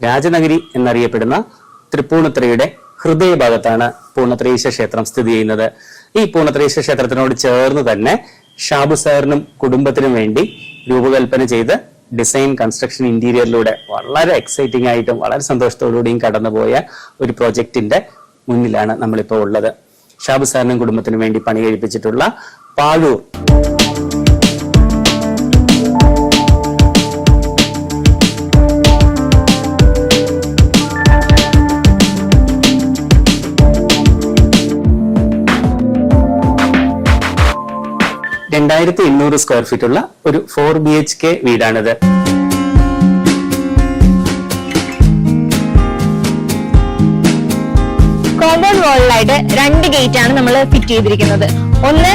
രാജനഗരി എന്നറിയപ്പെടുന്ന തൃപ്പൂണിത്തുറയുടെ ഹൃദയഭാഗത്താണ് പൂർണ്ണത്രയീശ ക്ഷേത്രം സ്ഥിതി ചെയ്യുന്നത്. ഈ പൂർണ്ണത്രയീശ ക്ഷേത്രത്തിനോട് ചേർന്ന് തന്നെ ഷാബു സാറിനും കുടുംബത്തിനും വേണ്ടി രൂപകൽപ്പന ചെയ്ത് ഡിസൈൻ കൺസ്ട്രക്ഷൻ ഇന്റീരിയറിലൂടെ വളരെ എക്സൈറ്റിംഗ് ആയിട്ടും വളരെ സന്തോഷത്തോടുകൂടിയും കടന്നുപോയ ഒരു പ്രോജക്റ്റിന്റെ മുന്നിലാണ് നമ്മളിപ്പോൾ ഉള്ളത്. ഷാബു സാറിനും കുടുംബത്തിനും വേണ്ടി പണി കഴിപ്പിച്ചിട്ടുള്ള പാഴൂർ സ്ക്വയർ ഫീറ്റ് ഉള്ള ഒരു 4 BHK വീടാണിത്. കോമ്പൗണ്ട് വാളിലായിട്ട് 2 ഗേറ്റ് ആണ് നമ്മൾ ഫിറ്റ് ചെയ്തിരിക്കുന്നത്. ഒന്ന്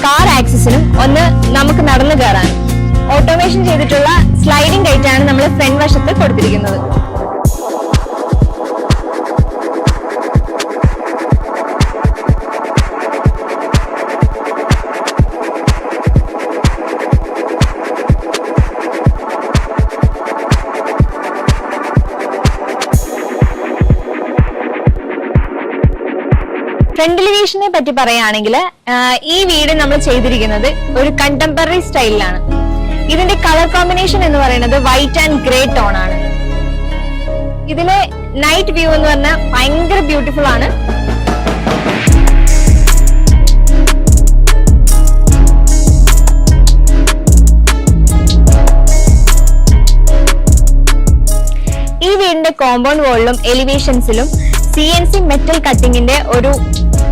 കാർ ആക്സസിനും ഒന്ന് നമുക്ക് നടന്നു കയറാനും. ഓട്ടോമേഷൻ ചെയ്തിട്ടുള്ള സ്ലൈഡിംഗ് ഗേറ്റ് ആണ് നമ്മൾ ഫ്രണ്ട് വശത്ത് കൊടുത്തിരിക്കുന്നത്. ഫ്രണ്ട് എലിവേഷനെ പറ്റി പറയുകയാണെങ്കിൽ ഈ വീട് നമ്മൾ ചെയ്തിരിക്കുന്നത് ഒരു കണ്ടംപററി സ്റ്റൈലിലാണ്. ഇതിന്റെ കളർ കോമ്പിനേഷൻ എന്ന് പറയുന്നത് വൈറ്റ് ആൻഡ് ഗ്രേ ടോൺ ആണ്. ഇതിലെ നൈറ്റ് വ്യൂ എന്ന് പറഞ്ഞാൽ ഭയങ്കര ബ്യൂട്ടിഫുൾ ആണ്. ഈ വീടിന്റെ കോമ്പൗണ്ട് വാളിലും എലിവേഷൻസിലും CNC മെറ്റൽ കട്ടിങ്ങിന്റെ ഒരു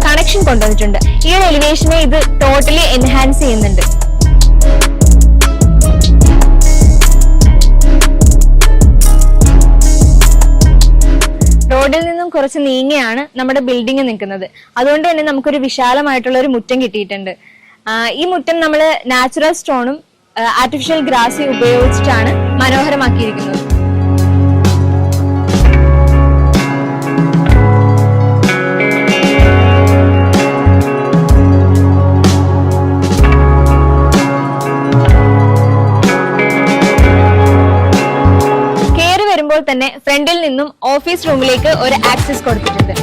കണക്ഷൻ കൊണ്ടുവന്നിട്ടുണ്ട്. ഈ ഒരു എലിവേഷനെ ഇത് ടോട്ടലി എൻഹാൻസ് ചെയ്യുന്നുണ്ട്. റോഡിൽ നിന്നും കുറച്ച് നീങ്ങിയാണ് നമ്മുടെ ബിൽഡിംഗ് നിൽക്കുന്നത്. അതുകൊണ്ട് തന്നെ നമുക്കൊരു വിശാലമായിട്ടുള്ള ഒരു മുറ്റം കിട്ടിയിട്ടുണ്ട്. ഈ മുറ്റം നമ്മൾ നാച്ചുറൽ സ്റ്റോണും ആർട്ടിഫിഷ്യൽ ഗ്രാസും ഉപയോഗിച്ചിട്ടാണ് മനോഹരമാക്കിയിരിക്കുന്നത്. തന്നെ ഫ്രണ്ടിൽ നിന്നും ഓഫീസ് റൂമിലേക്ക് ഒരു ആക്സസ് കൊടുത്തിട്ടുണ്ട്.